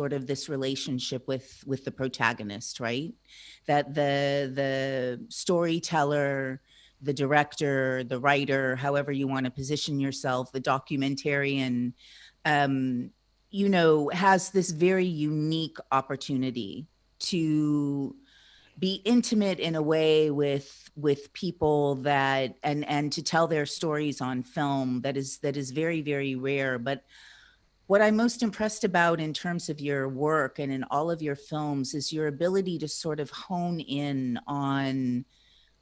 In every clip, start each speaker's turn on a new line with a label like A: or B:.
A: sort of this relationship with the protagonist, right? That the storyteller, the director, the writer, however you want to position yourself, the documentarian, has this very unique opportunity to be intimate in a way with people that and to tell their stories on film that is very, very rare. But what I'm most impressed about in terms of your work and in all of your films is your ability to sort of hone in on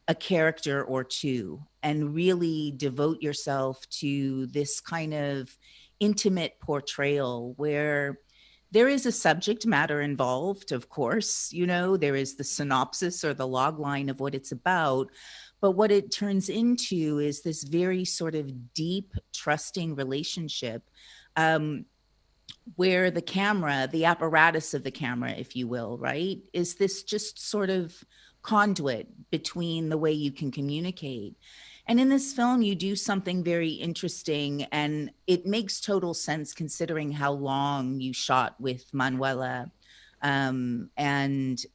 A: a character or two and really devote yourself to this kind of intimate portrayal where there is a subject matter involved, of course, there is the synopsis or the log line of what it's about. But what it turns into is this very sort of deep, trusting relationship where the camera, the apparatus of the camera, if you will, right, is this just sort of conduit between the way you can communicate. And in this film, you do something very interesting, and it makes total sense considering how long you shot with Manuela, these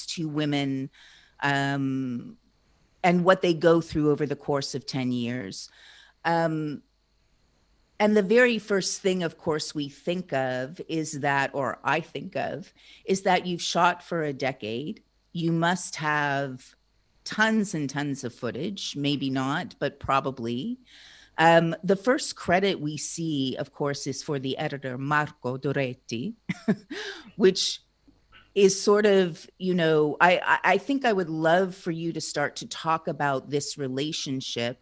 A: two women, and what they go through over the course of 10 years. And the very first thing, of course, we think of is that, or I think of, is that you've shot for a decade. You must have tons and tons of footage, maybe not, but probably. The first credit we see, of course, is for the editor, Marco Doretti, which is sort of, I think I would love for you to start to talk about this relationship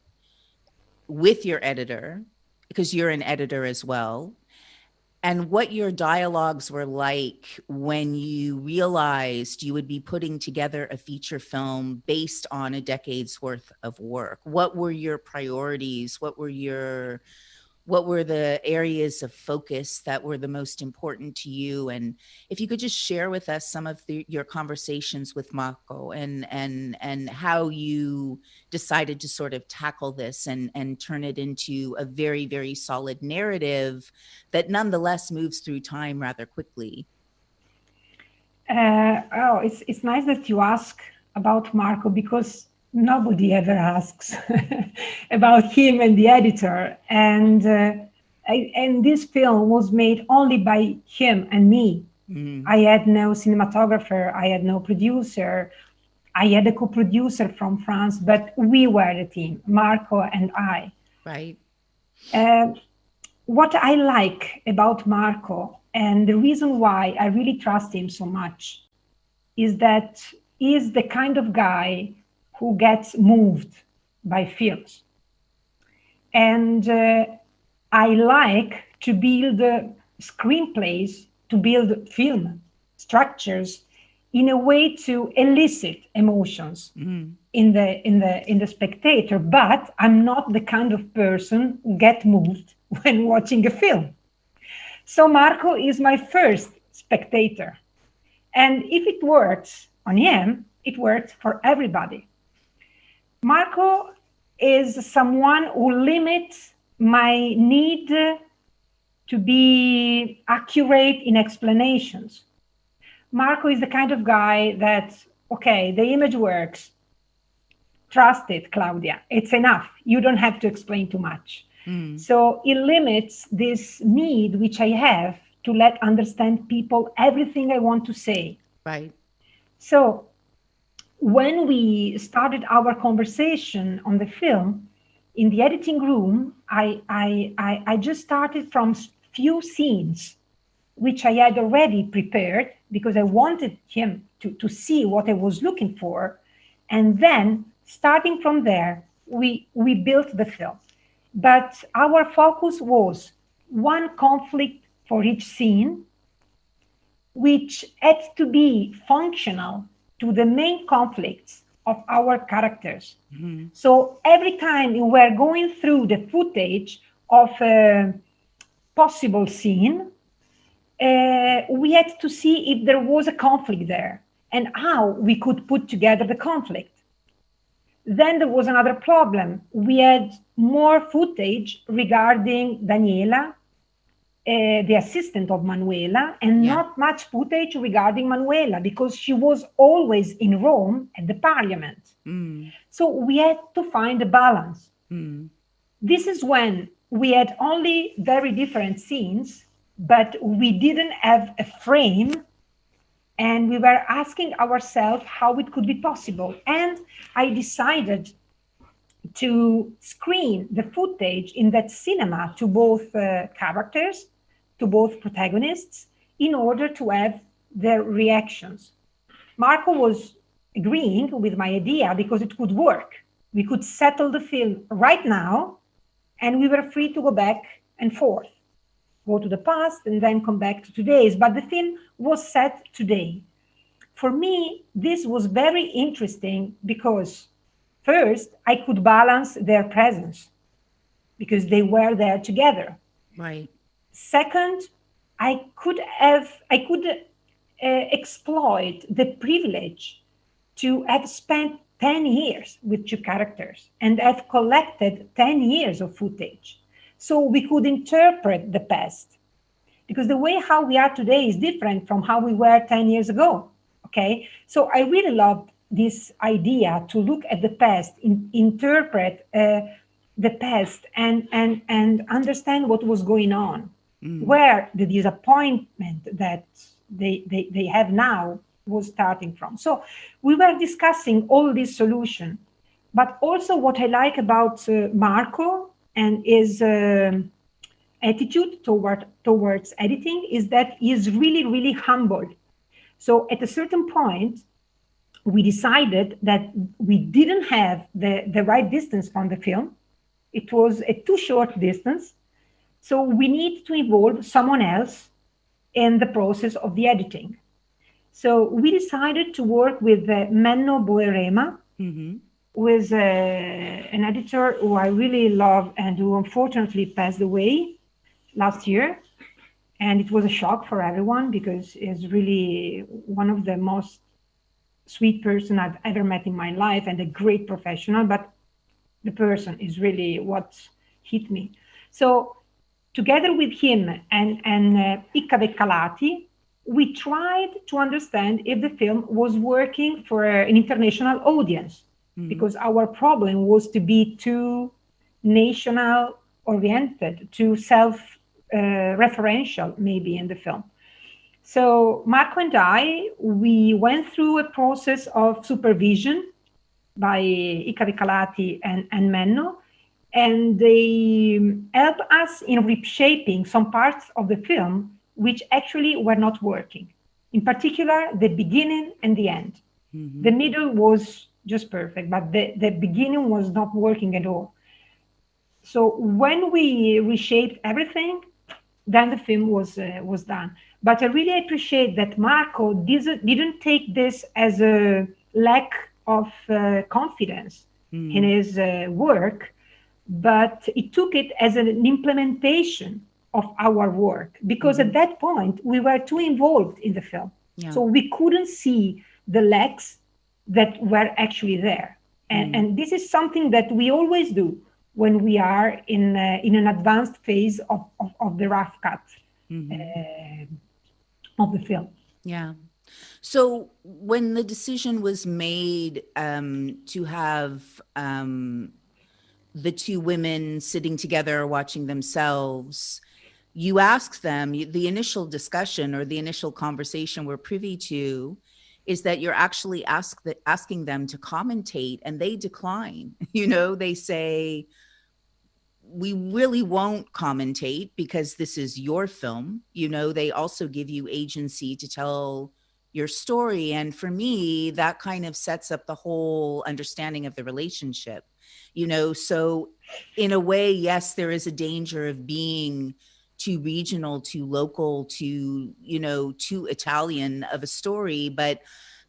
A: with your editor, because you're an editor as well, and what your dialogues were like when you realized you would be putting together a feature film based on a decade's worth of work. What were your priorities? What were the areas of focus that were the most important to you? And if you could just share with us some of your conversations with Marco and how you decided to sort of tackle this and turn it into a very, very solid narrative that nonetheless moves through time rather quickly.
B: It's nice that you ask about Marco, because nobody ever asks about him and the editor. And this film was made only by him and me. Mm. I had no cinematographer, I had no producer. I had a co-producer from France, but we were the team, Marco and I.
A: Right.
B: What I like about Marco, and the reason why I really trust him so much, is that he's the kind of guy who gets moved by films. And I like to build screenplays, to build film structures in a way to elicit emotions in the spectator. But I'm not the kind of person who get moved when watching a film. So Marco is my first spectator. And if it works on him, it works for everybody. Marco is someone who limits my need to be accurate in explanations. Marco is the kind of guy that, okay, the image works. Trust it, Claudia. It's enough. You don't have to explain too much. So it limits this need which I have to let understand people everything I want to say.
A: Right.
B: So when we started our conversation on the film, in the editing room, I just started from few scenes which I had already prepared because I wanted him to see what I was looking for. And then starting from there, we built the film. But our focus was one conflict for each scene, which had to be functional to the main conflicts of our characters. Mm-hmm. So every time we were going through the footage of a possible scene, we had to see if there was a conflict there and how we could put together the conflict. Then there was another problem. We had more footage regarding Daniela, the assistant of Manuela, and not much footage regarding Manuela because she was always in Rome at the parliament. So we had to find a balance. This is when we had only very different scenes, but we didn't have a frame, and we were asking ourselves how it could be possible. And I decided to screen the footage in that cinema to both characters, to both protagonists, in order to have their reactions. Marco was agreeing with my idea because it could work. We could settle the film right now, and we were free to go back and forth, go to the past and then come back to today's. But the film was set today. For me, this was very interesting because first, I could balance their presence because they were there together.
A: Right.
B: Second, I could exploit the privilege to have spent 10 years with two characters and have collected 10 years of footage. So we could interpret the past because the way how we are today is different from how we were 10 years ago. Okay. So I really loved this idea to look at the past, interpret the past and understand what was going on, where the disappointment that they have now was starting from. So we were discussing all these solutions, but also what I like about Marco and his attitude towards editing is that he is really, really humble. So at a certain point, we decided that we didn't have the right distance on the film. It was a too short distance. So we need to involve someone else in the process of the editing. So we decided to work with Menno Boerema, who is an editor who I really love and who unfortunately passed away last year. And it was a shock for everyone because he's really one of the most sweet person I've ever met in my life and a great professional, but the person is really what hit me. So together with him and Ika Calati, we tried to understand if the film was working for an international audience, because our problem was to be too national oriented, too self-referential maybe in the film. So Marco and I, we went through a process of supervision by Ika Calati and Menno, and they helped us in reshaping some parts of the film which actually were not working. In particular, the beginning and the end. The middle was just perfect, but the beginning was not working at all. So when we reshaped everything, then the film was done. But I really appreciate that Marco didn't take this as a lack of confidence in his work, but he took it as an implementation of our work, because at that point we were too involved in the film. So we couldn't see the lacks that were actually there. And this is something that we always do when we are in an advanced phase of the rough cut of the film.
A: Yeah. So when the decision was made to have the two women sitting together watching themselves, you asked them, the initial discussion or the initial conversation we're privy to is that you're actually asking them to commentate, and they decline. You know, they say, we really won't commentate because this is your film. You know, they also give you agency to tell your story. And for me, that kind of sets up the whole understanding of the relationship, you know. So in a way, yes, there is a danger of being too regional, too local, too, you know, too Italian of a story. But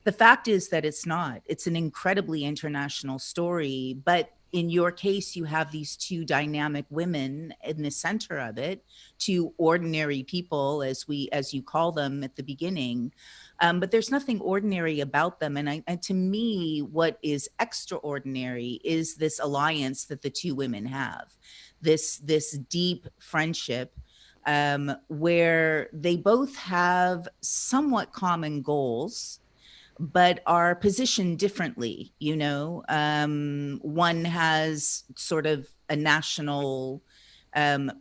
A: the fact is that it's not. It's an incredibly international story, but in your case, you have these two dynamic women in the center of it, two ordinary people, as you call them at the beginning. But there's nothing ordinary about them. And to me, what is extraordinary is this alliance that the two women have, this deep friendship, where they both have somewhat common goals, but are positioned differently. One has sort of a national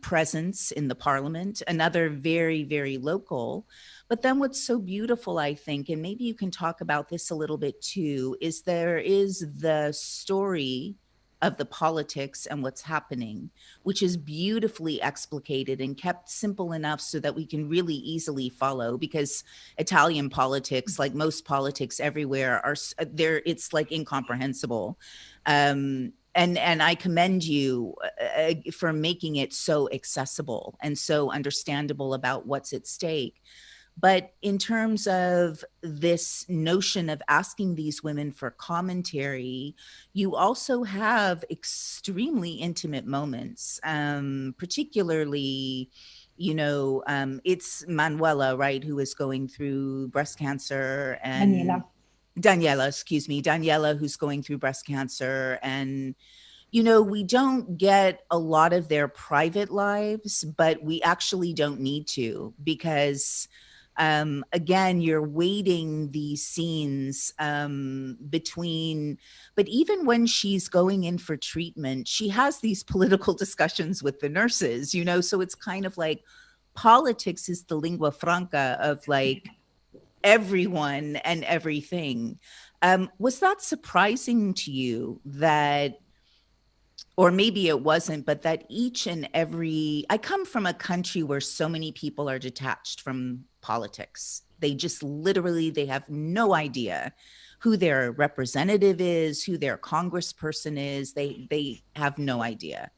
A: presence in the parliament, another very, very local. But then what's so beautiful, I think, and maybe you can talk about this a little bit too, is there is the story of the politics and what's happening, which is beautifully explicated and kept simple enough so that we can really easily follow, because Italian politics, like most politics everywhere, are there. It's like incomprehensible. And I commend you for making it so accessible and so understandable about what's at stake. But in terms of this notion of asking these women for commentary, you also have extremely intimate moments, particularly, it's Manuela, right, who is going through breast cancer, and Daniela, who's going through breast cancer. And we don't get a lot of their private lives, but we actually don't need to, because again, you're weighting these scenes between, but even when she's going in for treatment, she has these political discussions with the nurses, so it's kind of like politics is the lingua franca of like everyone and everything. Was that surprising to you that, or maybe it wasn't, but that each and every, I come from a country where so many people are detached from politics. They just literally, they have no idea who their representative is, who their congressperson is. They have no idea.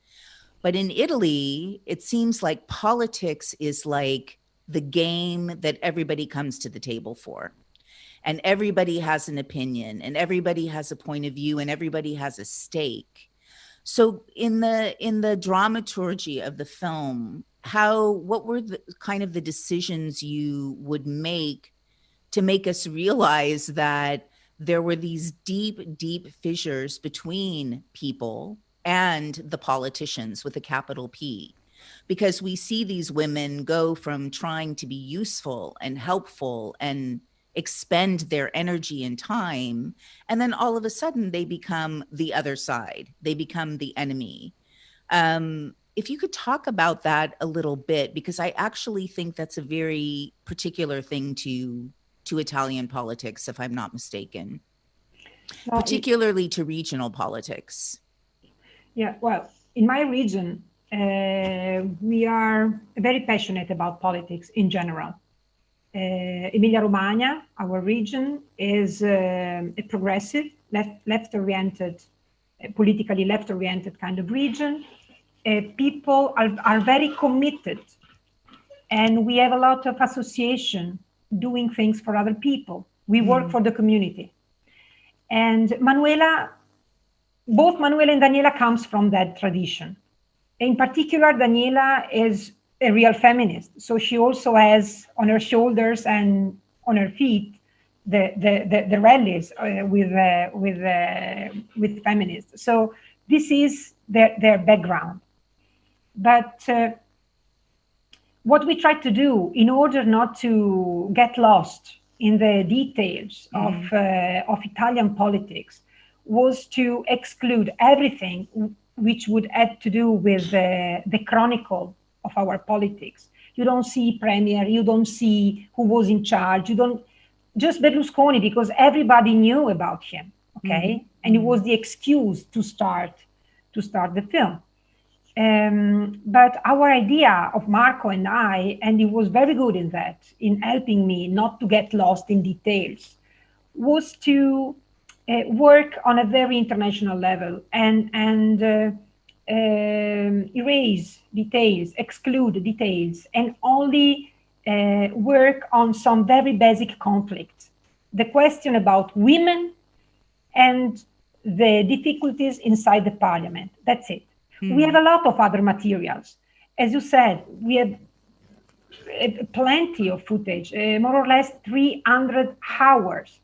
A: But in Italy, it seems like politics is like the game that everybody comes to the table for. And everybody has an opinion, and everybody has a point of view, and everybody has a stake. So in the dramaturgy of the film, what were the kind of the decisions you would make to make us realize that there were these deep, deep fissures between people and the politicians with a capital P? Because we see these women go from trying to be useful and helpful and expend their energy and time, and then all of a sudden they become the other side. They become the enemy. If you could talk about that a little bit, because I actually think that's a very particular thing to Italian politics, if I'm not mistaken, particularly to regional politics.
B: Yeah, well, in my region, we are very passionate about politics in general. Emilia-Romagna, our region, is a progressive, left-oriented, politically left-oriented kind of region. People are very committed, and we have a lot of association doing things for other people. We work for the community. And both Manuela and Daniela comes from that tradition. In particular, Daniela is a real feminist. So she also has on her shoulders and on her feet the rallies with feminists. So this is their background. But what we try to do in order not to get lost in the details of Italian politics was to exclude everything which would have to do with the chronicle of our politics. You don't see premier, you don't see who was in charge, you don't, just Berlusconi, because everybody knew about him, okay? And it was the excuse to start the film. But our idea of Marco and I, and he was very good in that, in helping me not to get lost in details, was to work on a very international level and erase details, exclude details, and only work on some very basic conflict. The question about women and the difficulties inside the parliament. That's it. We have a lot of other materials. As you said, we have plenty of footage, more or less 300 hours.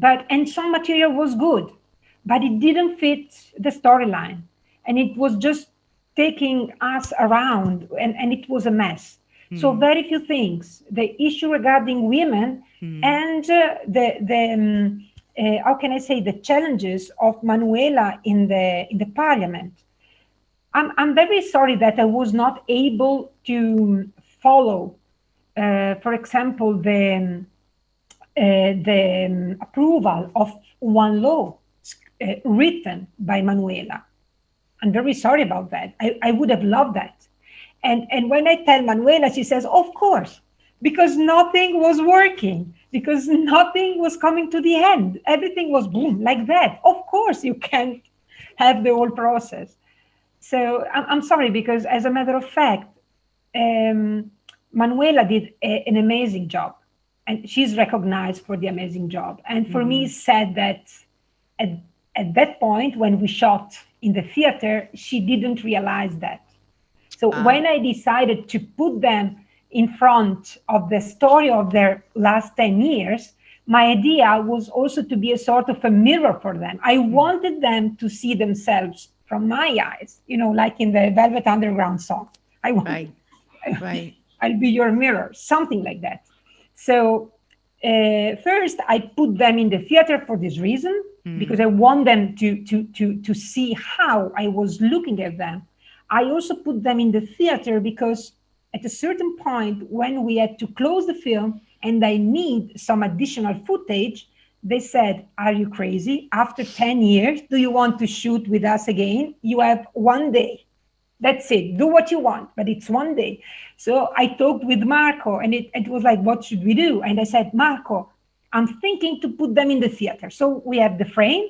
B: And some material was good, but it didn't fit the storyline. And it was just taking us around, and it was a mess. So very few things. The issue regarding women and how can I say, the challenges of Manuela in the parliament. I'm very sorry that I was not able to follow, for example, the approval of one law written by Manuela. I'm very sorry about that. I would have loved that. And when I tell Manuela, she says, of course, because nothing was working, because nothing was coming to the end. Everything was boom, like that. Of course, you can't have the whole process. So I'm sorry, because as a matter of fact, Manuela did an amazing job, and she's recognized for the amazing job. And for me, it's sad that at that point, when we shot in the theater, she didn't realize that. So when I decided to put them in front of the story of their last 10 years, my idea was also to be a sort of a mirror for them. I wanted them to see themselves from my eyes, like in the Velvet Underground song. Right. I'll be your mirror, something like that. So first, I put them in the theater for this reason, because I want them to see how I was looking at them. I also put them in the theater because at a certain point, when we had to close the film and I need some additional footage, they said, are you crazy? After 10 years, do you want to shoot with us again? You have 1 day. That's it. Do what you want, but it's 1 day. So I talked with Marco, and it was like, what should we do? And I said, Marco, I'm thinking to put them in the theater. So we have the frame.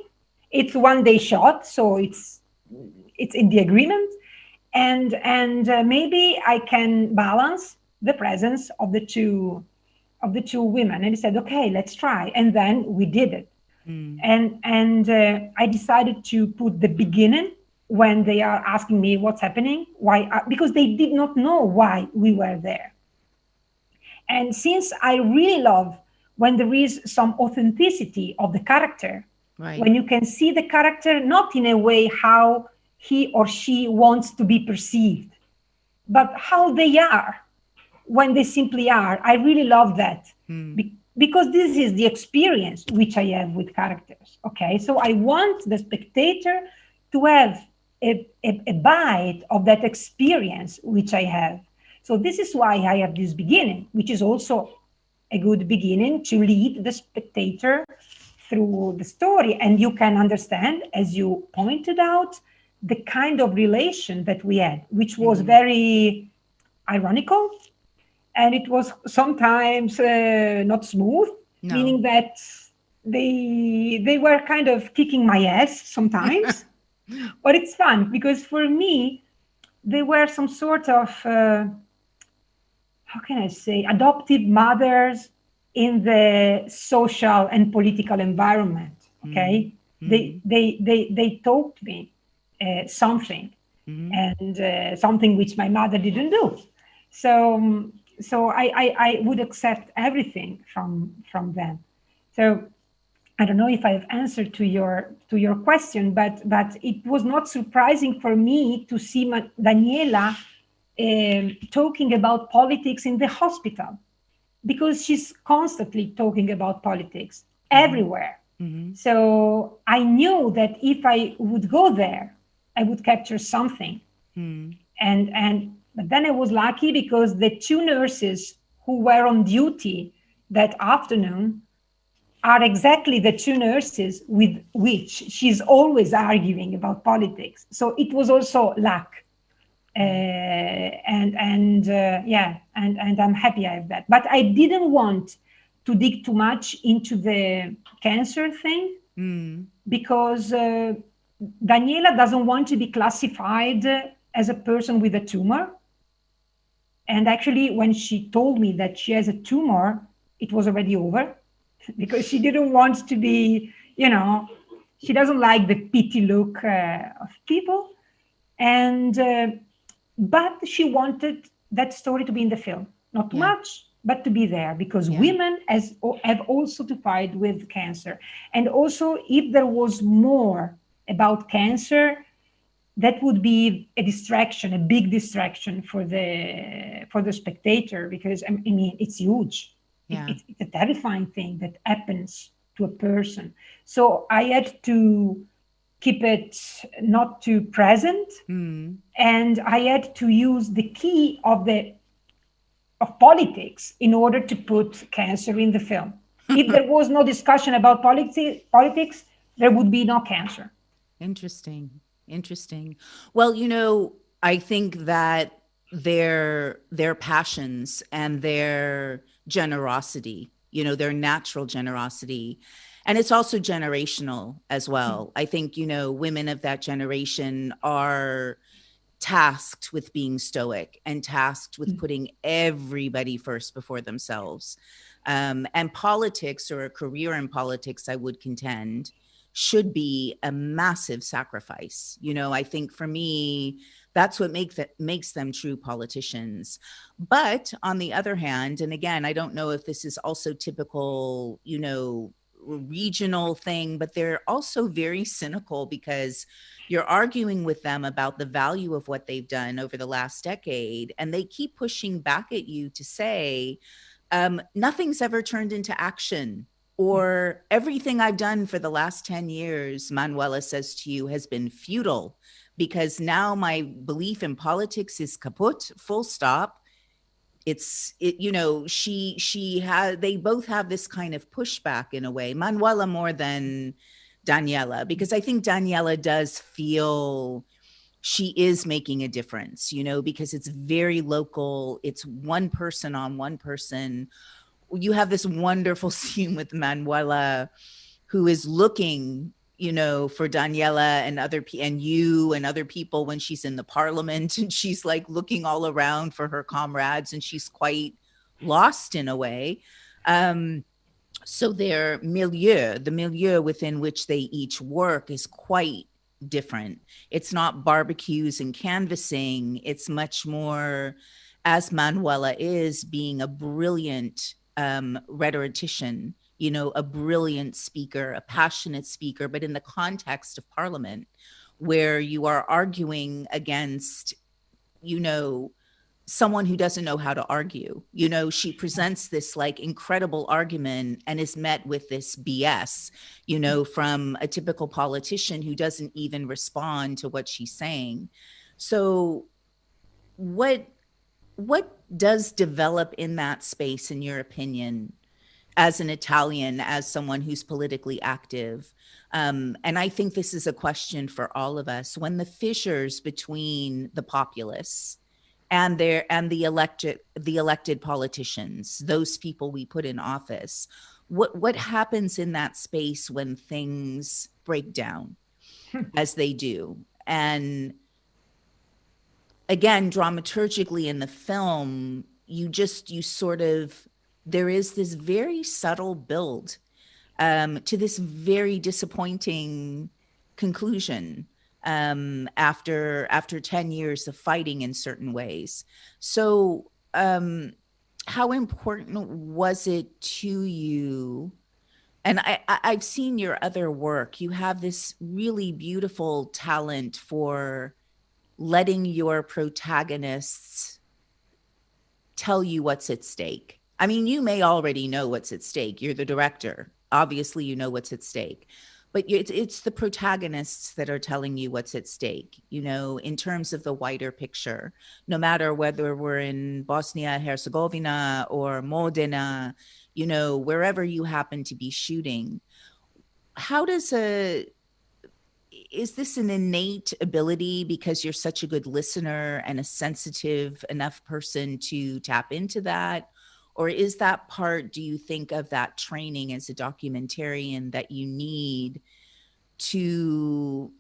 B: It's 1 day shot, so it's in the agreement. And maybe I can balance the presence of the two women. And he said, okay, let's try. And then we did it. And I decided to put the beginning when they are asking me what's happening, why, because they did not know why we were there. And since I really love when there is some authenticity of the character, when you can see the character not in a way how he or she wants to be perceived, but how they are when they simply are. I really love that because this is the experience which I have with characters. Okay, so I want the spectator to have a bite of that experience which I have. So this is why I have this beginning, which is also a good beginning to lead the spectator through the story. And you can understand, as you pointed out, the kind of relation that we had, which was very ironical, and it was sometimes not smooth, meaning that they were kind of kicking my ass sometimes. But it's fun because for me, they were some sort of, how can I say, adoptive mothers in the social and political environment. Okay, they taught me something, and something which my mother didn't do. So I would accept everything from them. So I don't know if I've answered to your question, but it was not surprising for me to see Daniela talking about politics in the hospital, because she's constantly talking about politics everywhere. So I knew that if I would go there, I would capture something. But then I was lucky because the two nurses who were on duty that afternoon are exactly the two nurses with which she's always arguing about politics. So it was also luck. And I'm happy I have that. But I didn't want to dig too much into the cancer thing because Daniela doesn't want to be classified as a person with a tumor. And actually, when she told me that she has a tumor, it was already over because she didn't want to be, she doesn't like the pity look of people. And but she wanted that story to be in the film, not too much, but to be there, because women have also to fight with cancer. And also, if there was more about cancer, that would be a distraction, a big distraction for the spectator, because I mean, it's huge. It's a terrifying thing that happens to a person. So I had to keep it not too present, and I had to use the key of politics in order to put cancer in the film. If there was no discussion about politics, there would be no cancer.
A: Interesting. Well, you know, I think that their passions and their generosity, you know, their natural generosity, and it's also generational as well. I think, you know, women of that generation are tasked with being stoic and tasked with putting everybody first before themselves. And politics, or a career in politics, I would contend, should be a massive sacrifice. You know, I think for me, that's what makes them true politicians. But on the other hand, and again, I don't know if this is also typical, you know, regional thing, but they're also very cynical, because you're arguing with them about the value of what they've done over the last decade, and they keep pushing back at you to say, nothing's ever turned into action, or everything I've done for the last 10 years, Manuela says to you, has been futile, because now my belief in politics is kaput, full stop. You know, they both have this kind of pushback in a way, Manuela more than Daniela, because I think Daniela does feel she is making a difference, you know, because it's very local. It's one person on one person. You have this wonderful scene with Manuela, who is looking, you know, for Daniela and other people when she's in the parliament, and she's like looking all around for her comrades, and she's quite lost in a way. So the milieu within which they each work is quite different. It's not barbecues and canvassing. It's much more, as Manuela is, being a brilliant rhetorician, you know, a brilliant speaker, a passionate speaker, but in the context of Parliament, where you are arguing against, you know, someone who doesn't know how to argue. You know, she presents this like incredible argument and is met with this BS, you know, from a typical politician who doesn't even respond to what she's saying. So what does develop in that space, in your opinion, as an Italian, as someone who's politically active? And I think this is a question for all of us. When the fissures between the populace and the elected politicians, those people we put in office, what happens in that space when things break down as they do? And again, dramaturgically in the film, there is this very subtle build to this very disappointing conclusion after 10 years of fighting in certain ways. So how important was it to you? And I've seen your other work. You have this really beautiful talent for letting your protagonists tell you what's at stake. I mean, you may already know what's at stake. You're the director. Obviously, you know what's at stake. But it's the protagonists that are telling you what's at stake, you know, in terms of the wider picture, no matter whether we're in Bosnia, Herzegovina or Modena, you know, wherever you happen to be shooting. Is this an innate ability because you're such a good listener and a sensitive enough person to tap into that? Or is that part, do you think, of that training as a documentarian that you need to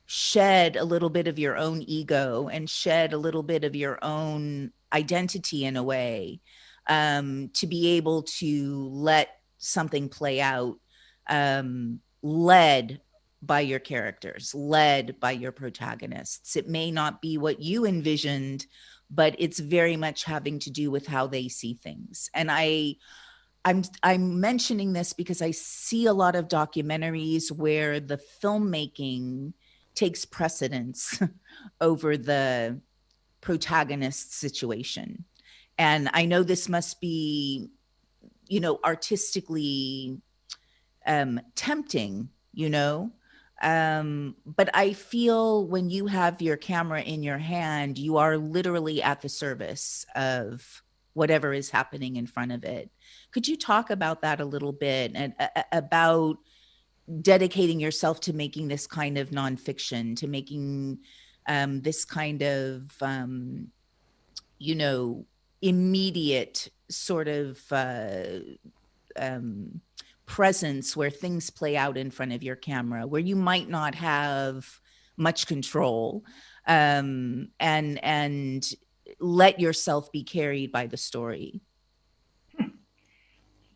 A: shed a little bit of your own ego and shed a little bit of your own identity in a way, to be able to let something play out led by your characters, led by your protagonists. It may not be what you envisioned, but it's very much having to do with how they see things. And I'm mentioning this because I see a lot of documentaries where the filmmaking takes precedence over the protagonist situation. And I know this must be, you know, artistically tempting, you know, but I feel when you have your camera in your hand, you are literally at the service of whatever is happening in front of it. Could you talk about that a little bit, and about dedicating yourself to making this kind of nonfiction, to making this kind of, you know, immediate sort of presence where things play out in front of your camera, where you might not have much control, and let yourself be carried by the story?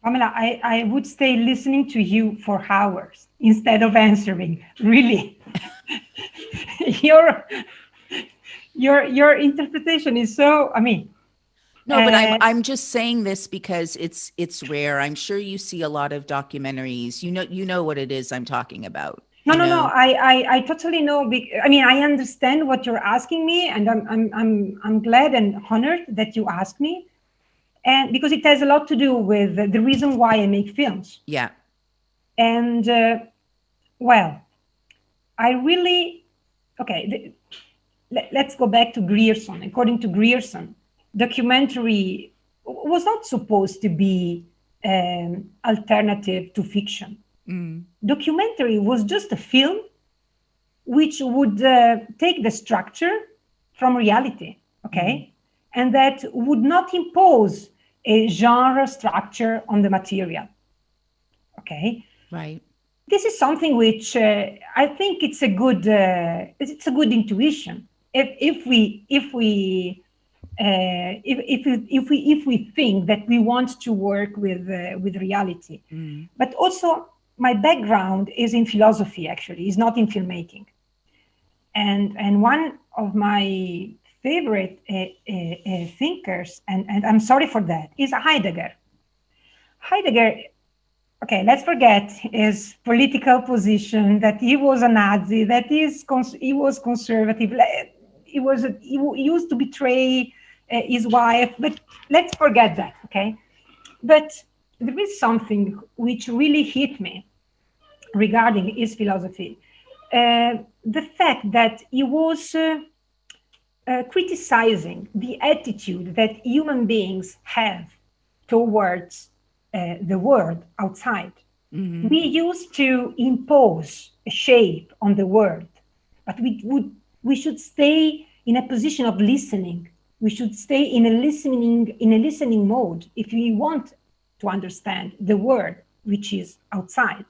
B: Pamela, I would stay listening to you for hours instead of answering. Really, your interpretation is so. I mean,
A: no, but I'm just saying this because it's rare. I'm sure you see a lot of documentaries. You know what it is I'm talking about.
B: No. I totally know. I mean, I understand what you're asking me, and I'm glad and honored that you asked me. And because it has a lot to do with the reason why I make films.
A: Yeah.
B: And well, I really, okay, let's go back to Grierson. According to Grierson, documentary was not supposed to be alternative to fiction. Documentary was just a film which would take the structure from reality, okay? And that would not impose a genre structure on the material. Okay.
A: Right.
B: This is something which I think it's a good intuition. If we think that we want to work with reality, but also my background is in philosophy. Actually, is not in filmmaking, and one of my favorite thinkers, and I'm sorry for that, is Heidegger. Heidegger, okay, let's forget his political position, that he was a Nazi, that he was conservative, he used to betray his wife, but let's forget that, okay? But there is something which really hit me regarding his philosophy. The fact that he was criticizing the attitude that human beings have towards the world outside. We used to impose a shape on the world, but we should stay in a position of listening. We should stay in a listening mode if we want to understand the world which is outside.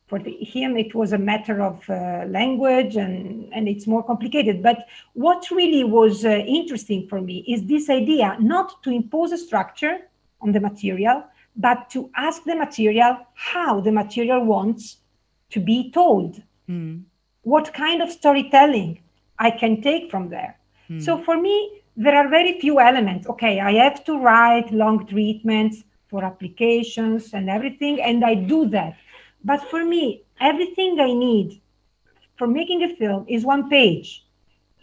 B: For him, it was a matter of language, and it's more complicated. But what really was interesting for me is this idea not to impose a structure on the material, but to ask the material how the material wants to be told. What kind of storytelling I can take from there. So for me, there are very few elements. Okay, I have to write long treatments for applications and everything, and I do that. But for me, everything I need for making a film is one page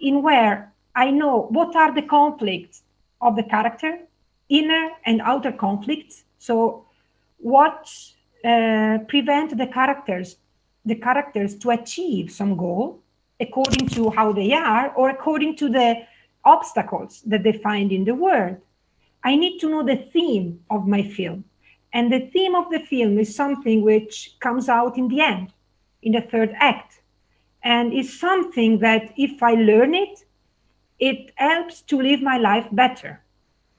B: in where I know what are the conflicts of the character, inner and outer conflicts. So what prevent the characters to achieve some goal according to how they are or according to the obstacles that they find in the world. I need to know the theme of my film. And the theme of the film is something which comes out in the end, in the third act. And is something that if I learn it, it helps to live my life better,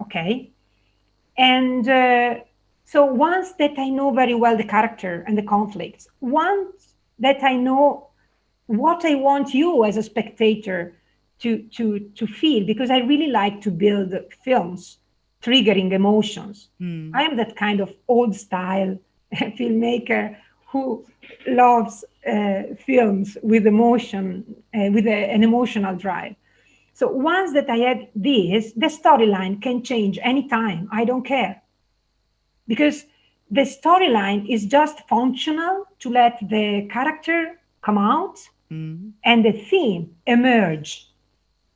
B: okay? And so once that I know very well the character and the conflicts, once that I know what I want you as a spectator to feel, because I really like to build films triggering emotions. I am that kind of old style filmmaker who loves films with emotion, with an emotional drive. So once that I have this, the storyline can change anytime. I don't care. Because the storyline is just functional to let the character come out and the theme emerge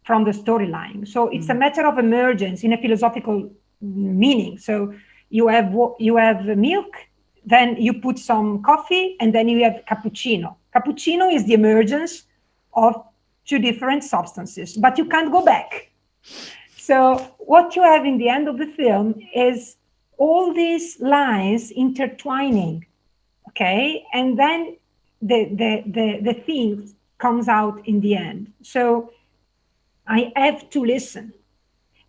B: from the storyline. So it's a matter of emergence in a philosophical meaning. So you have milk, then you put some coffee, and then you have cappuccino. Cappuccino is the emergence of two different substances, but you can't go back. So what you have in the end of the film is all these lines intertwining, okay? And then the theme comes out in the end. So I have to listen.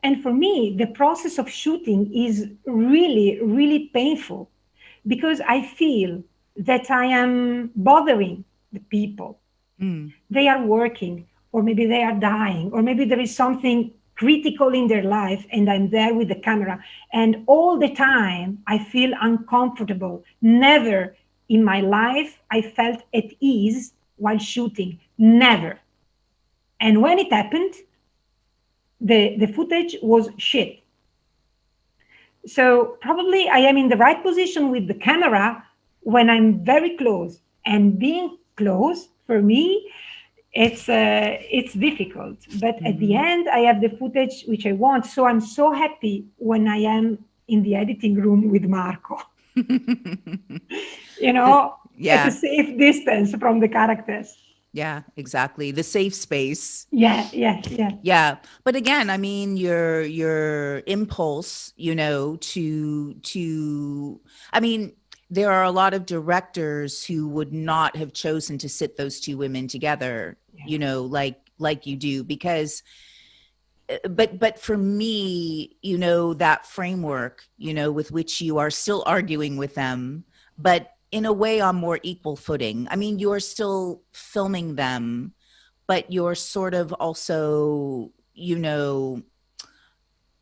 B: And for me, the process of shooting is really, really painful because I feel that I am bothering the people. They are working, or maybe they are dying, or maybe there is something critical in their life, and I'm there with the camera. And all the time, I feel uncomfortable. Never in my life I felt at ease while shooting. Never. And when it happened, the footage was shit. So probably I am in the right position with the camera when I'm very close. And being close, for me, it's difficult. But at the end, I have the footage which I want. So I'm so happy when I am in the editing room with Marco. You know, at a safe distance from the characters.
A: Yeah, exactly. The safe space.
B: Yeah.
A: But again, I mean, your impulse, you know, to I mean, there are a lot of directors who would not have chosen to sit those two women together, you know, like you do, because but for me, you know, that framework, you know, with which you are still arguing with them, but in a way on more equal footing. I mean, you're still filming them, but you're sort of also, you know,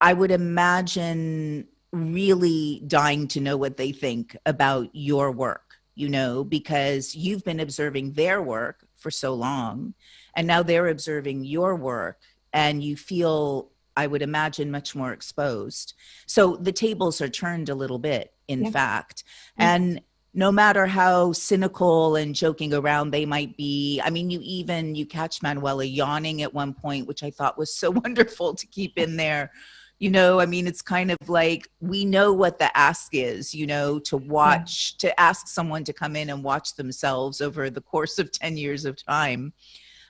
A: I would imagine really dying to know what they think about your work, you know, because you've been observing their work for so long, and now they're observing your work, and you feel, I would imagine, much more exposed. So the tables are turned a little bit, in fact. And no matter how cynical and joking around they might be, I mean, you catch Manuela yawning at one point, which I thought was so wonderful to keep in there. You know, I mean, it's kind of like, we know what the ask is, you know, to watch, to ask someone to come in and watch themselves over the course of 10 years of time.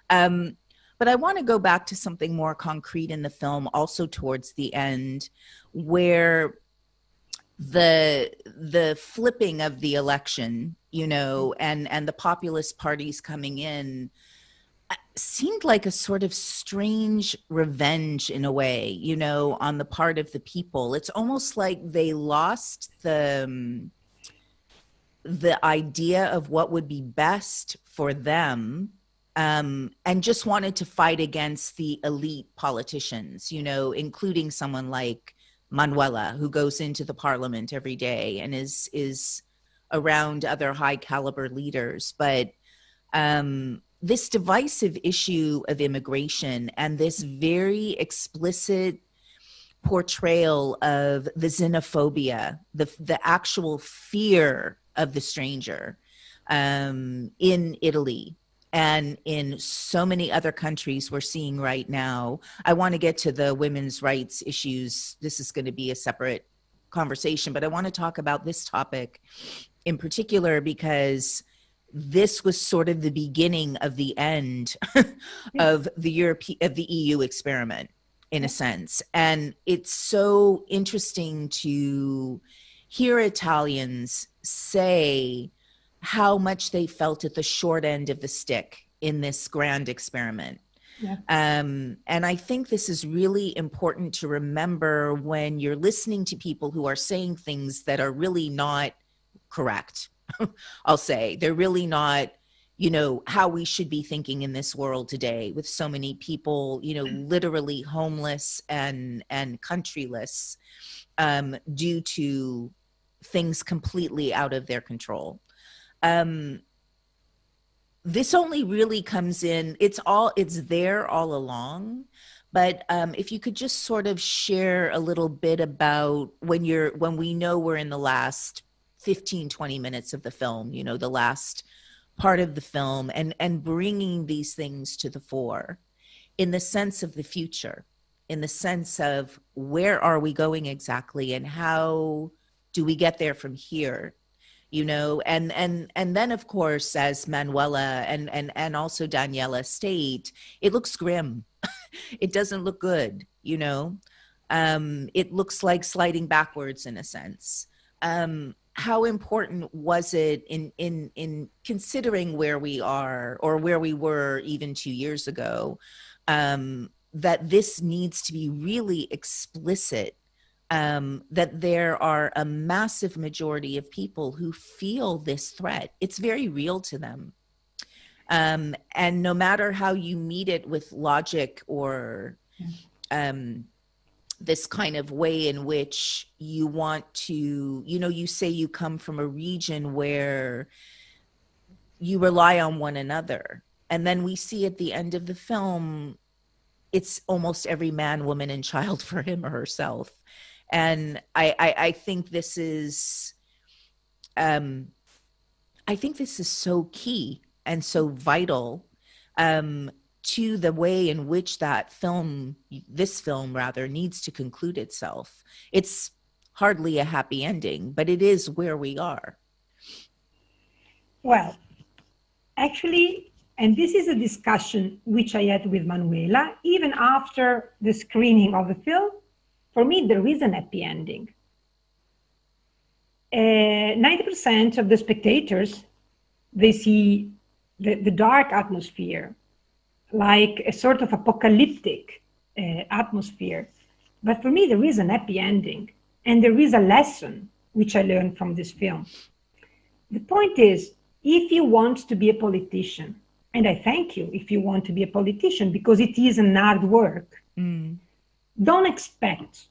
A: But I want to go back to something more concrete in the film, also towards the end, where the flipping of the election, you know, and the populist parties coming in seemed like a sort of strange revenge in a way, you know, on the part of the people. It's almost like they lost the idea of what would be best for them, and just wanted to fight against the elite politicians, you know, including someone like Manuela, who goes into the parliament every day and is around other high caliber leaders. But this divisive issue of immigration and this very explicit portrayal of the xenophobia, the actual fear of the stranger, in Italy and in so many other countries we're seeing right now. I want to get to the women's rights issues. This is going to be a separate conversation, but I want to talk about this topic in particular because this was sort of the beginning of the end of the EU experiment, in a sense. And it's so interesting to hear Italians say how much they felt at the short end of the stick in this grand experiment. And I think this is really important to remember when you're listening to people who are saying things that are really not correct. I'll say they're really not, you know, how we should be thinking in this world today, with so many people, you know, literally homeless and countryless, due to things completely out of their control. This only really comes in, it's there all along. But if you could just sort of share a little bit about when we know we're in the last 15, 20 minutes of the film, you know, the last part of the film, and bringing these things to the fore in the sense of the future, in the sense of where are we going exactly and how do we get there from here, you know, and then of course, as Manuela and also Daniela state, it looks grim. It doesn't look good, you know. It looks like sliding backwards in a sense. How important was it in considering where we are or where we were even 2 years ago, that this needs to be really explicit, that there are a massive majority of people who feel this threat. It's very real to them. And no matter how you meet it with logic or this kind of way in which you want to, you know, you say you come from a region where you rely on one another. And then we see at the end of the film, it's almost every man, woman, and child for him or herself. And I think this is, I think this is so key and so vital to the way in which this film rather, needs to conclude itself. It's hardly a happy ending, but it is where we are.
B: Well, actually, and this is a discussion which I had with Manuela, even after the screening of the film, for me, there is an happy ending. 90% of the spectators, they see the dark atmosphere, like a sort of apocalyptic atmosphere. But for me, there is an happy ending. And there is a lesson which I learned from this film. The point is, if you want to be a politician, and I thank you if you want to be a politician, because it is an hard work, don't expect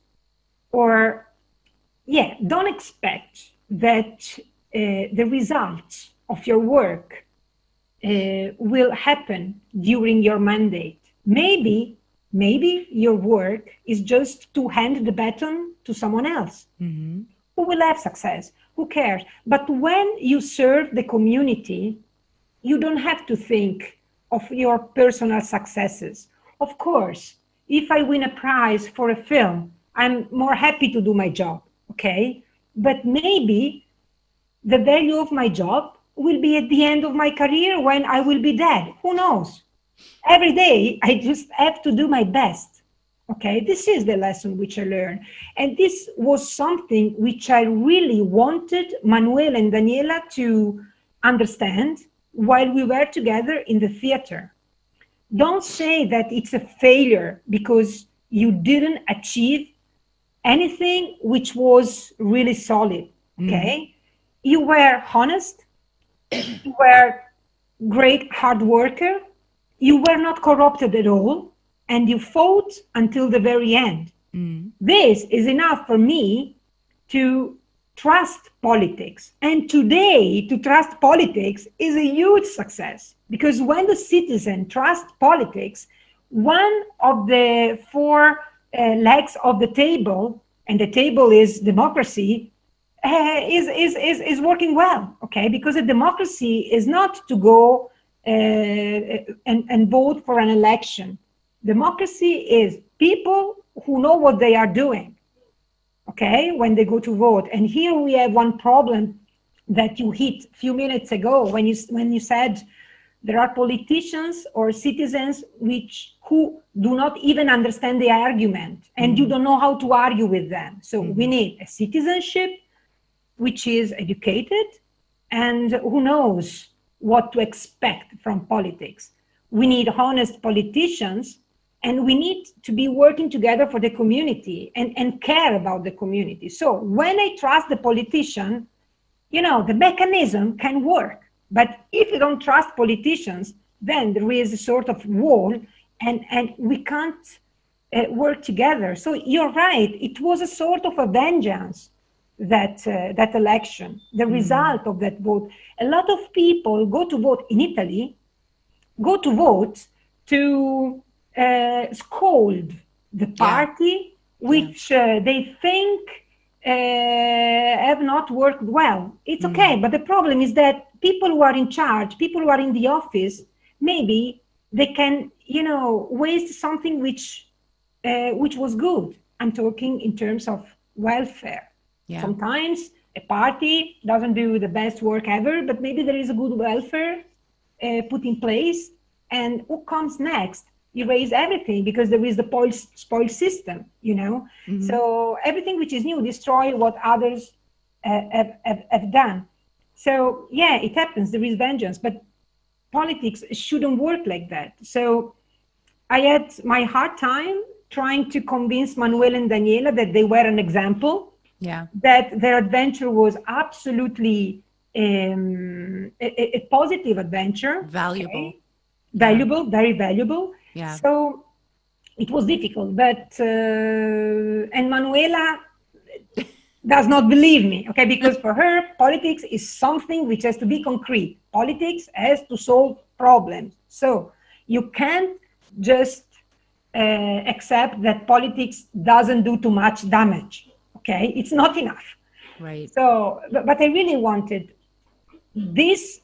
B: that the results of your work will happen during your mandate. Maybe your work is just to hand the baton to someone else who will have success. Who cares? But when you serve the community, you don't have to think of your personal successes. Of course, if I win a prize for a film, I'm more happy to do my job, okay? But maybe the value of my job will be at the end of my career when I will be dead. Who knows? Every day, I just have to do my best. Okay, this is the lesson which I learned. And this was something which I really wanted Manuela and Daniela to understand while we were together in the theater. Don't say that it's a failure because you didn't achieve anything which was really solid, okay? You were honest, you were great hard worker, you were not corrupted at all, and you fought until the very end. This is enough for me to trust politics. And today, to trust politics is a huge success, because when the citizen trusts politics, one of the four legs of the table, and the table is democracy, is working well, okay? Because a democracy is not to go and vote for an election. Democracy is people who know what they are doing, okay, when they go to vote. And here we have one problem that you hit a few minutes ago when you said there are politicians or citizens who do not even understand the argument, and you don't know how to argue with them. So we need a citizenship which is educated and who knows what to expect from politics. We need honest politicians, and we need to be working together for the community and care about the community. So when I trust the politician, you know, the mechanism can work. But if you don't trust politicians, then there is a sort of wall and we can't work together. So you're right, it was a sort of a vengeance that election, the result of that vote. A lot of people go to vote in Italy, go to vote to scold the party which they think have not worked well. It's okay, but the problem is that people who are in charge, people who are in the office, maybe they can, waste something which was good. I'm talking in terms of welfare. Yeah. Sometimes a party doesn't do the best work ever, but maybe there is a good welfare put in place, and who comes next? Erase everything, because there is the spoil system, So everything which is new destroy what others have done. So yeah, it happens. There is vengeance, but politics shouldn't work like that. So I had my hard time trying to convince Manuela and Daniela that they were an example. Yeah. That their adventure was absolutely a positive adventure.
A: Valuable.
B: Okay? Valuable, very valuable. Yeah. So it was difficult, but and Manuela does not believe me, okay? Because for her, politics is something which has to be concrete. Politics has to solve problems. So you can't just accept that politics doesn't do too much damage, okay? It's not enough.
A: Right.
B: So, but I really wanted this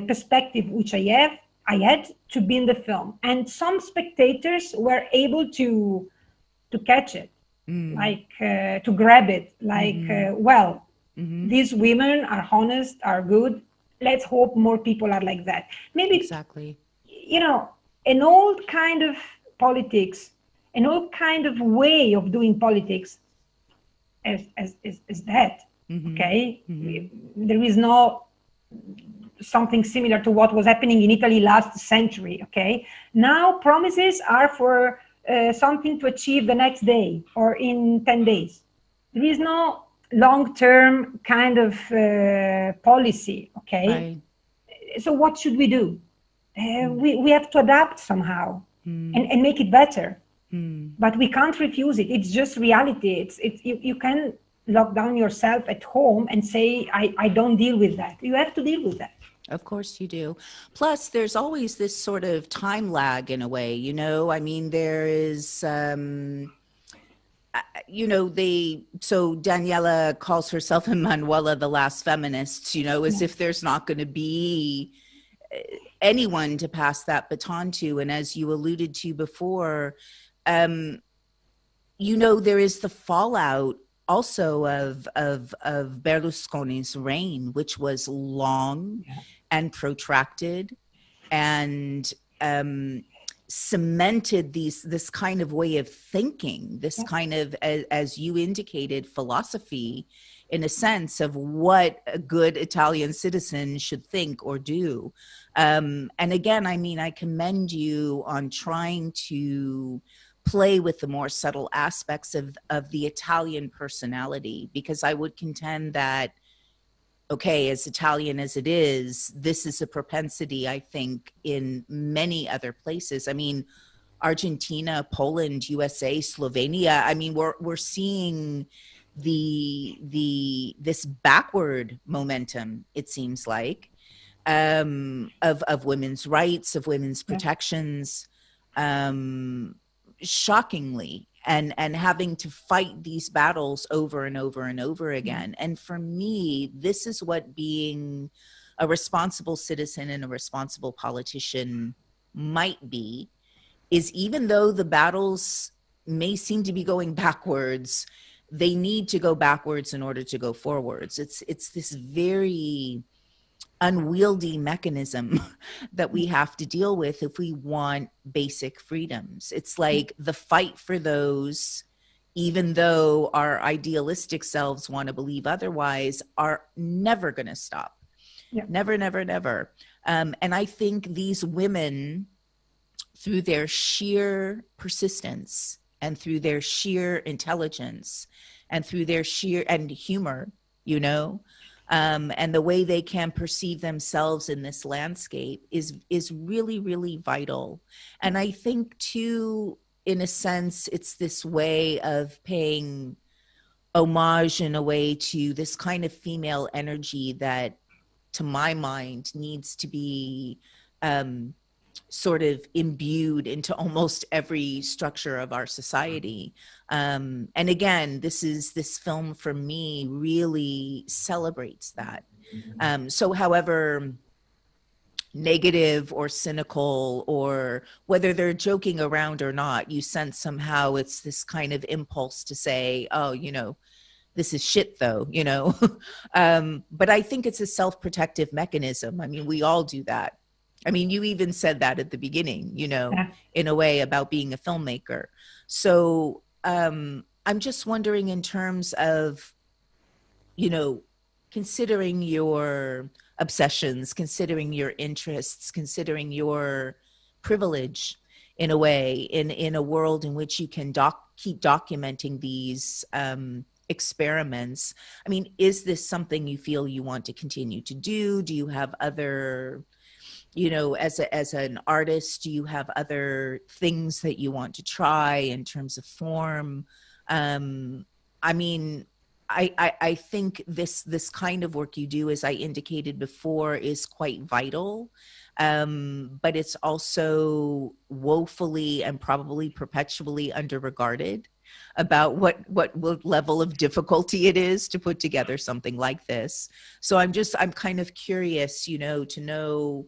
B: perspective, which I had to be in the film, and some spectators were able to catch it, like to grab it, like these women are honest, are good. Let's hope more people are like that. Maybe
A: exactly,
B: an old kind of politics, an old kind of way of doing politics, is that okay? There is no something similar to what was happening in Italy last century, okay? Now promises are for something to achieve the next day or in 10 days. There is no long-term kind of policy, okay? Right. So what should we do? We have to adapt somehow and make it better. But we can't refuse it. It's just reality. You can lock down yourself at home and say, I don't deal with that. You have to deal with that.
A: Of course you do. Plus, there's always this sort of time lag in a way, I mean, there is, so Daniela calls herself and Manuela the last feminists, as if there's not going to be anyone to pass that baton to. And as you alluded to before, there is the fallout also of Berlusconi's reign, which was long and protracted, and cemented this kind of way of thinking, this kind of, as you indicated, philosophy, in a sense, of what a good Italian citizen should think or do. And again, I mean, I commend you on trying to play with the more subtle aspects of the Italian personality, because I would contend that, okay, as Italian as it is, this is a propensity, I think, in many other places. I mean, Argentina, Poland, USA, Slovenia. I mean, we're seeing this backward momentum, it seems like, of women's rights, of women's protections, shockingly, and having to fight these battles over and over and over again. And for me, this is what being a responsible citizen and a responsible politician might be, is even though the battles may seem to be going backwards, they need to go backwards in order to go forwards. It's this very unwieldy mechanism that we have to deal with if we want basic freedoms. It's like the fight for those, even though our idealistic selves want to believe otherwise, are never going to stop. Never, never, never. And I think these women, through their sheer persistence and through their sheer intelligence and through their sheer and humor, and the way they can perceive themselves in this landscape is really, really vital. And I think too, in a sense, it's this way of paying homage in a way to this kind of female energy that, to my mind, needs to be sort of imbued into almost every structure of our society. And again, this film for me really celebrates that. So however negative or cynical, or whether they're joking around or not, you sense somehow it's this kind of impulse to say, oh, you know, this is shit though, you know. But I think it's a self-protective mechanism. I mean, we all do that. I mean, you even said that at the beginning, you know, in a way about being a filmmaker. So I'm just wondering, in terms of, you know, considering your obsessions, considering your interests, considering your privilege in a way, in a world in which you can keep documenting these experiments. I mean, is this something you feel you want to continue to do? Do you have other, you know, as an artist, do you have other things that you want to try in terms of form? I mean, I think this kind of work you do, as I indicated before, is quite vital, but it's also woefully and probably perpetually underregarded about what level of difficulty it is to put together something like this. So I'm kind of curious, you know, to know,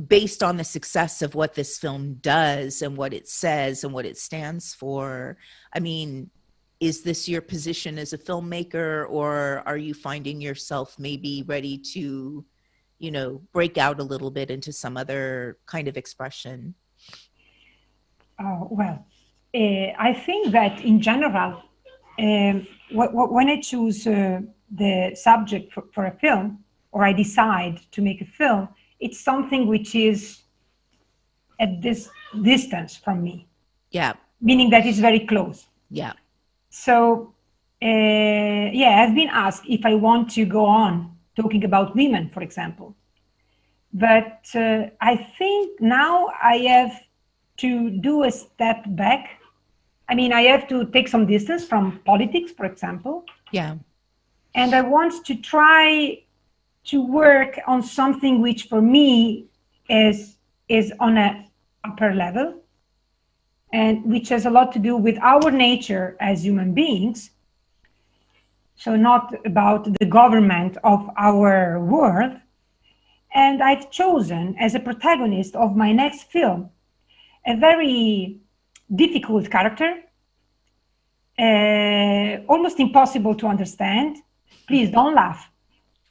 A: based on the success of what this film does and what it says and what it stands for, I mean, is this your position as a filmmaker, or are you finding yourself maybe ready to, you know, break out a little bit into some other kind of expression?
B: Well, I think that in general, when I choose the subject for a film, or I decide to make a film, it's something which is at this distance from me.
A: Yeah.
B: Meaning that it's very close.
A: Yeah.
B: So, yeah, I've been asked if I want to go on talking about women, for example. But I think now I have to do a step back. I mean, I have to take some distance from politics, for example.
A: Yeah.
B: And I want to try to work on something which for me is on an upper level, and which has a lot to do with our nature as human beings. So not about the government of our world. And I've chosen as a protagonist of my next film a very difficult character, almost impossible to understand. Please don't laugh.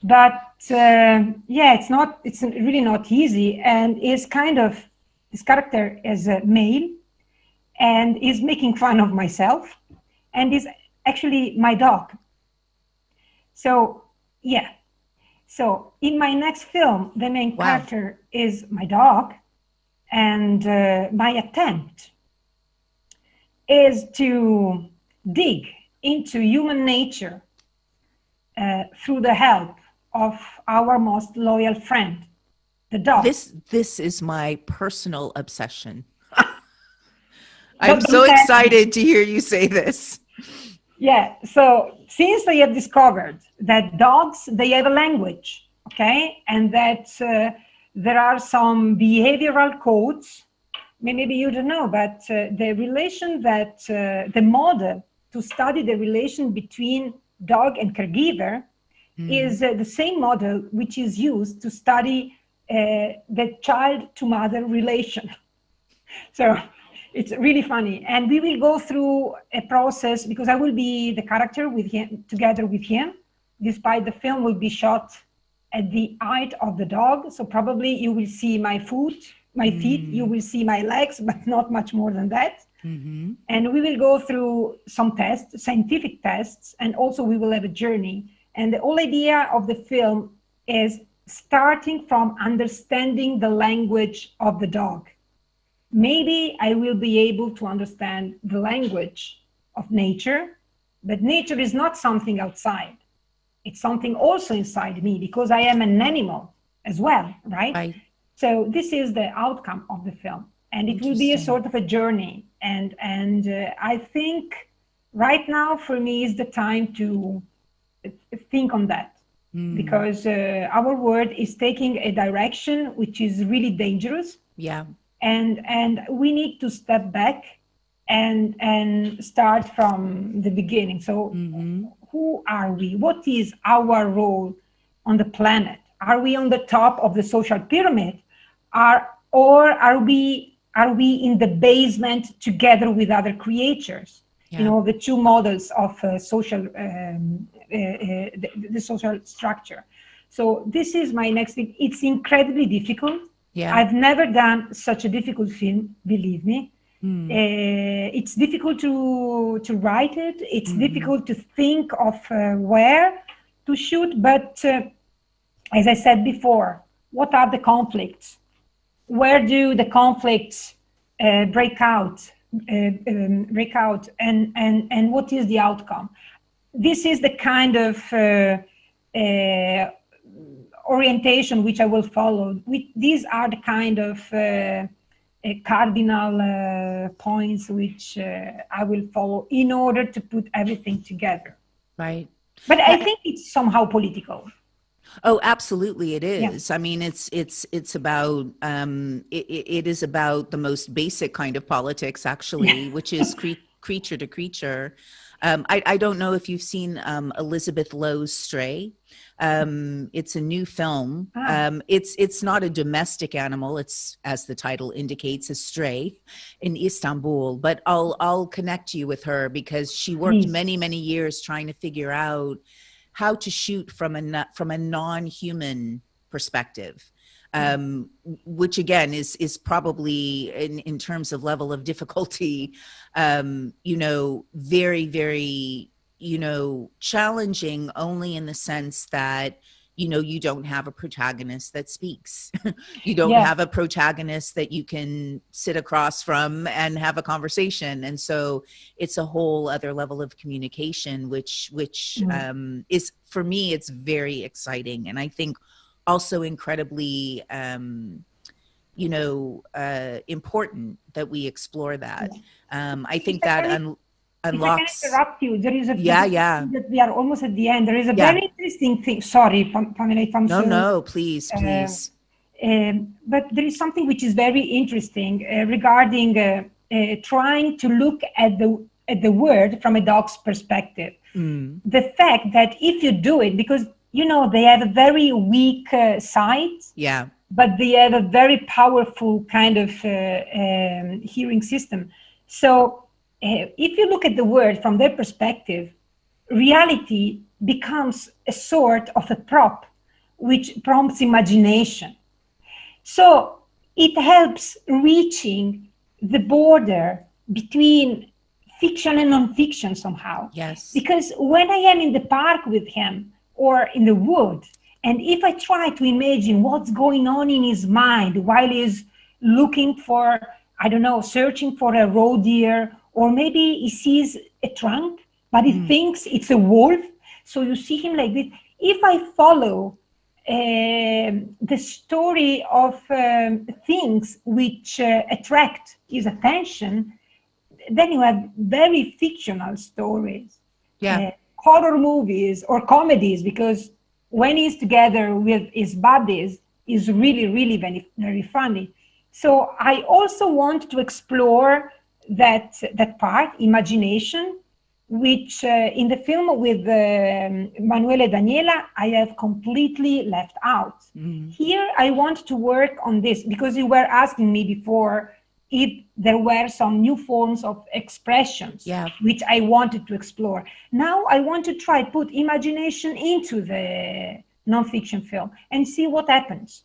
B: But yeah, it's really not easy. And this character is a male, and is making fun of myself, and is actually my dog. So, yeah. So in my next film, the main character is my dog, and my attempt is to dig into human nature through the help of our most loyal friend, the dog.
A: This is my personal obsession. I'm so excited to hear you say this.
B: Yeah, so since I have discovered that dogs, they have a language, okay? And that there are some behavioral codes, maybe you don't know, but the relation that, the model to study the relation between dog and caregiver is the same model which is used to study the child to mother relation. So it's really funny. And we will go through a process, because I will be the character with him, together with him, despite the film will be shot at the height of the dog. So probably you will see my feet, you will see my legs, but not much more than that. Mm-hmm. And we will go through some tests, scientific tests, and also we will have a journey. And the whole idea of the film is starting from understanding the language of the dog. Maybe I will be able to understand the language of nature, but nature is not something outside. It's something also inside me, because I am an animal as well, right? So this is the outcome of the film, and it will be a sort of a journey. And I think right now for me is the time to think on that, because our world is taking a direction which is really dangerous.
A: Yeah.
B: And we need to step back and start from the beginning. So who are we? What is our role on the planet? Are we on the top of the social pyramid? Or are we in the basement together with other creatures? Yeah. You know, the two models of social, the social structure. So this is my next thing. It's incredibly difficult. Yeah. I've never done such a difficult film, believe me. It's difficult to write it. It's difficult to think of where to shoot. But as I said before, what are the conflicts? Where do the conflicts break out, and what is the outcome? This is the kind of orientation which I will follow. These are the kind of cardinal points which I will follow in order to put everything together.
A: Right.
B: But I think it's somehow political.
A: Oh, absolutely, it is.
B: Yeah.
A: I mean, it's about it is about the most basic kind of politics, actually, which is creature to creature. I don't know if you've seen Elizabeth Lowe's Stray. It's a new film. It's not a domestic animal. It's, as the title indicates, a stray in Istanbul. But I'll connect you with her because she worked many years trying to figure out how to shoot from a non-human perspective, which again is probably in terms of level of difficulty, very, challenging only in the sense that, you don't have a protagonist that speaks. You don't have a protagonist that you can sit across from and have a conversation. And so it's a whole other level of communication, which is, for me, it's very exciting. And I think also incredibly, important that we explore that. I think that unlocks.
B: If I can interrupt you, there is a
A: that
B: we are almost at the end. There is a very interesting thing. Sorry, Pamela, if I'm
A: No, please.
B: But there is something which is very interesting regarding trying to look at the word from a dog's perspective. The fact that if you do it, because they have a very weak side.
A: Yeah.
B: But they have a very powerful kind of hearing system. So if you look at the word from their perspective, reality becomes a sort of a prop which prompts imagination. So it helps reaching the border between fiction and non-fiction somehow.
A: Yes.
B: Because when I am in the park with him or in the wood, and if I try to imagine what's going on in his mind while he's looking for, I don't know, searching for a roe deer, or maybe he sees a trunk, but he thinks it's a wolf. So you see him like this. If I follow the story of things which attract his attention, then you have very fictional stories.
A: Yeah.
B: Horror movies or comedies, because when he's together with his buddies, is really very, very funny. So I also want to explore that part, imagination, which in the film with Manuela and Daniela, I have completely left out. Here, I want to work on this, because you were asking me before if there were some new forms of expressions, which I wanted to explore. Now I want to try put imagination into the nonfiction film and see what happens.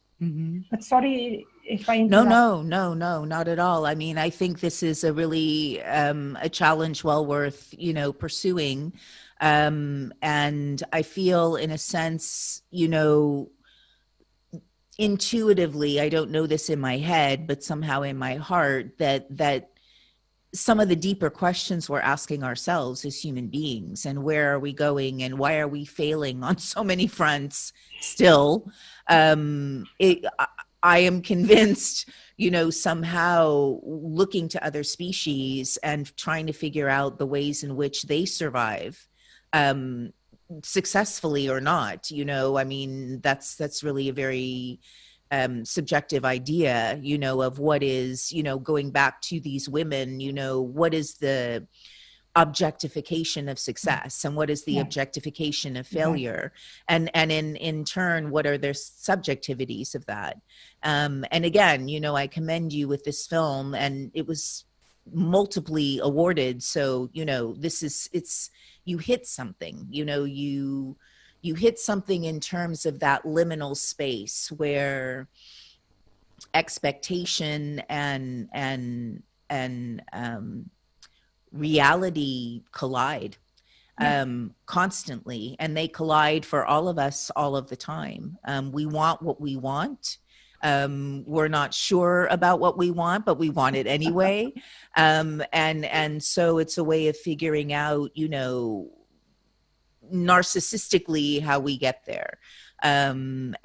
B: But sorry if I interrupt.
A: No, not at all. I mean, I think this is a really a challenge well worth, pursuing. And I feel, in a sense, intuitively, I don't know this in my head, but somehow in my heart, that some of the deeper questions we're asking ourselves as human beings, and where are we going, and why are we failing on so many fronts still? I am convinced, somehow looking to other species and trying to figure out the ways in which they survive, successfully or not, I mean, that's really a very subjective idea, of what is, going back to these women, what is the objectification of success and what is the objectification of failure, and in turn, what are their subjectivities of that? And again, I commend you with this film, and it was multiply awarded, so you hit something, you hit something in terms of that liminal space where expectation and reality collide constantly, and they collide for all of us all of the time. We want what we want. We're not sure about what we want, but we want it anyway. And so it's a way of figuring out, narcissistically how we get there. I mean,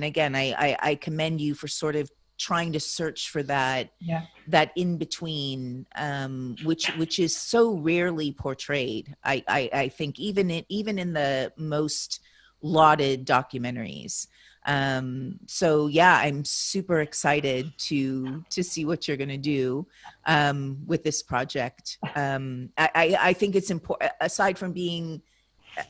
A: again, I commend you for sort of trying to search for that in between, which is so rarely portrayed. I think even in the most lauded documentaries. So yeah, I'm super excited to see what you're going to do with this project. I think it's important, aside from being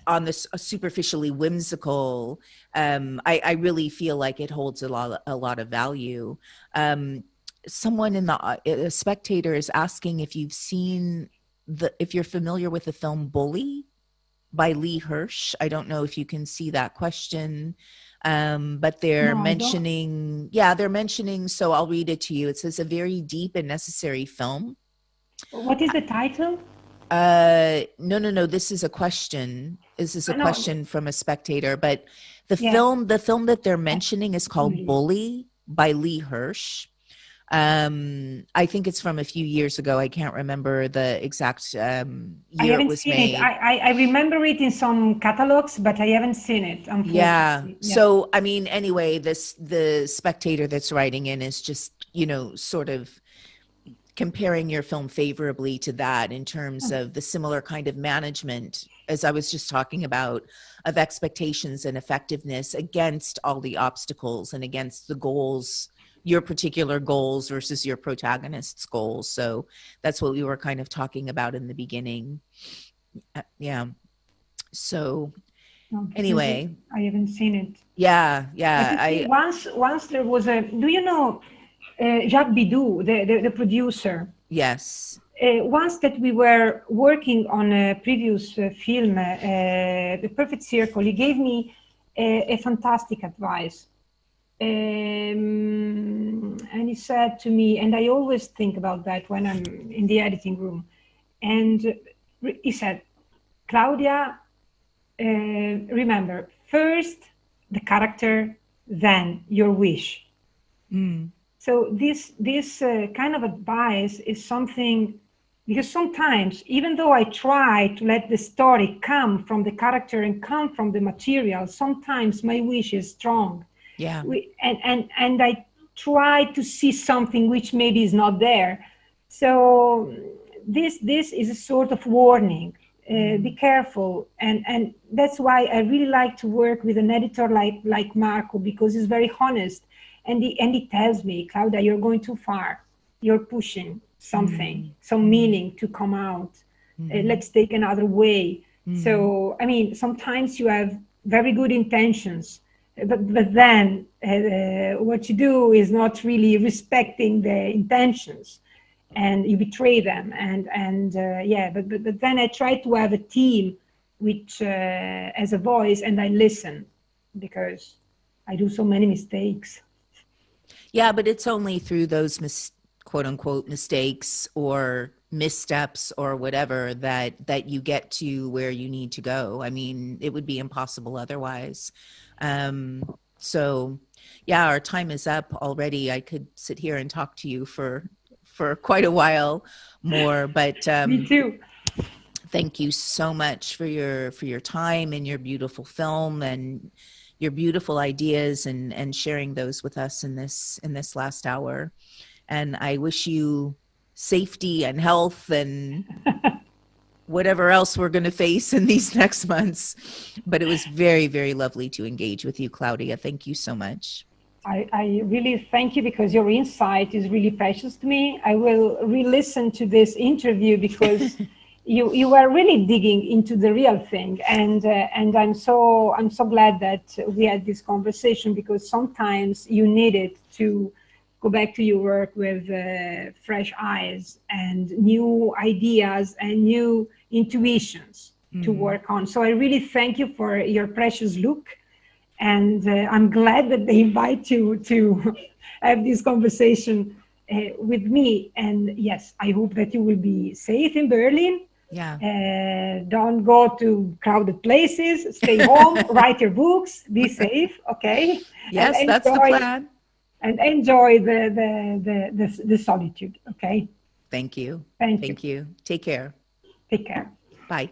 A: on this superficially whimsical, I really feel like it holds a lot of value. Someone a spectator is asking if you've seen if you're familiar with the film Bully by Lee Hirsch. I don't know if you can see that question, but they're mentioning, so I'll read it to you. It says, a very deep and necessary film.
B: What is the title?
A: No. This is a question. This is a question from a spectator, but the film that they're mentioning is called Bully by Lee Hirsch. I think it's from a few years ago. I can't remember the exact year it was made.
B: I remember it in some catalogs, but I haven't seen it, unfortunately.
A: Yeah. So, I mean, anyway, the spectator that's writing in is just, sort of comparing your film favorably to that in terms of the similar kind of management, as I was just talking about, of expectations and effectiveness against all the obstacles and against the goals, your particular goals versus your protagonist's goals. So that's what we were kind of talking about in the beginning. Yeah. So anyway,
B: I haven't seen it.
A: Yeah.
B: Once there was do you know Jacques Bidou, the producer?
A: Yes.
B: Once that we were working on a previous film, The Perfect Circle, he gave me a fantastic advice. And he said to me, and I always think about that when I'm in the editing room, and he said, Claudia, remember, first the character, then your wish. So this kind of advice is something, because sometimes, even though I try to let the story come from the character and come from the material, sometimes my wish is strong.
A: Yeah.
B: And I try to see something which maybe is not there. So this is a sort of warning. Be careful. And that's why I really like to work with an editor like Marco, because he's very honest. And he tells me, Claudia, you're going too far. You're pushing something, some meaning to come out. Let's take another way. So, I mean, sometimes you have very good intentions, but then what you do is not really respecting the intentions, and you betray them. But then I try to have a team which has a voice, and I listen, because I do so many mistakes.
A: Yeah, but it's only through those quote unquote mistakes or missteps or whatever that you get to where you need to go. I mean, it would be impossible otherwise. So yeah, our time is up already. I could sit here and talk to you for quite a while more, but
B: me too.
A: Thank you so much for your time and your beautiful film, and your beautiful ideas and sharing those with us in this last hour. And I wish you safety and health and whatever else we're going to face in these next months. But it was very, very lovely to engage with you, Claudia. Thank you so much.
B: I really thank you, because your insight is really precious to me. I will re-listen to this interview because you were really digging into the real thing, and I'm so glad that we had this conversation, because sometimes you need it to go back to your work with fresh eyes and new ideas and new intuitions to work on. So I really thank you for your precious look. And I'm glad that they invite you to have this conversation with me. And yes, I hope that you will be safe in Berlin.
A: Yeah.
B: Don't go to crowded places. Stay home, write your books, be safe, okay?
A: Yes, that's the plan.
B: And enjoy the solitude, okay?
A: Thank you.
B: Thank you.
A: Take care.
B: Take care.
A: Bye.